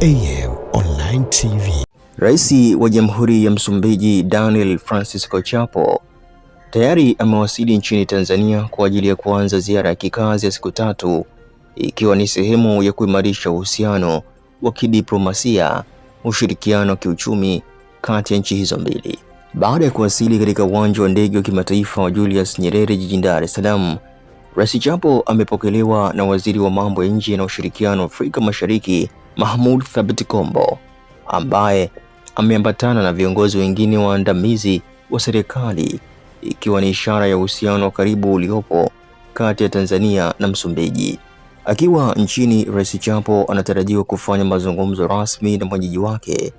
AM Online TV. Rais wa Jamhuri ya Msumbiji Daniel Francisco Chapo tayari amewasili nchini Tanzania kwa ajili ya kuanza ziara ya kikazi ya siku 3 ikiwa ni sehemu ya kuimarisha uhusiano wa kidiplomasia, ushirikiano wa kiuchumi kati ya nchi hizo mbili. Baada ya kuwasili katika uwanja wa ndege wa kimataifa wa Julius Nyerere jijini Dar es Salaam, Rais Chapo amepokelewa na Waziri wa Mambo ya Nje na Ushirikiano wa Afrika Mashariki Mahmoud Thabit Kombo, ambaye ameambatana na viongozi wengine waandamizi wa serikali, ikiwa ni ishara ya uhusiano wa karibu uliopo kati ya Tanzania na Msumbiji. Akiwa nchini, Rais Chapo anatarajiwa kufanya mazungumzo rasmi na mwenyeji wake,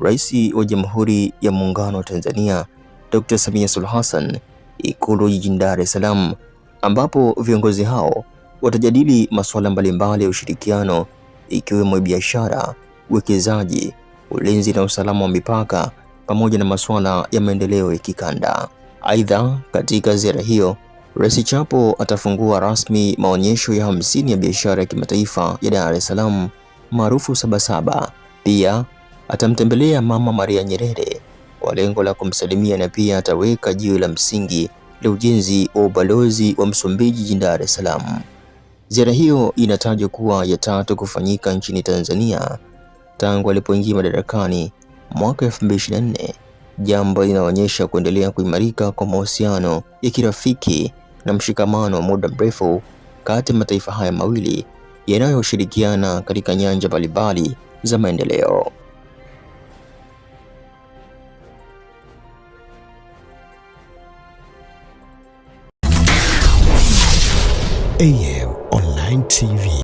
Rais wa Jamhuri ya Muungano wa Tanzania Dr. Samia Suluhu Hassan, Ikulu jijini Dar es Salaam, ambapo viongozi hao watajadili masuala mbalimbali ya ushirikiano ikiwemo biashara, uwekezaji, ulinzi na usalama wa mipaka pamoja na masuala ya maendeleo ya kikanda. Aidha, katika ziara hiyo, Rais Chapo atafungua rasmi maonyesho ya 50 ya biashara ya kimataifa ya Dar es Salaam maarufu Sabasaba. Pia atamtembelea Mama Maria Nyerere kwa lengo la kumsalimia na pia ataweka jiwe la msingi la ujenzi wa ubalozi wa Msumbiji jijini Dar es Salaam. Ziara hiyo inatajwa kuwa ya 3 kufanyika nchini Tanzania tangu alipoingia madarakani mwaka 2024, jambo linaloonyesha kuendelea kuimarika kwa mahusiano ya kirafiki na mshikamano wa muda mrefu kati ya mataifa haya mawili yanayoshirikiana katika nyanja mbalimbali za maendeleo. AM Online TV.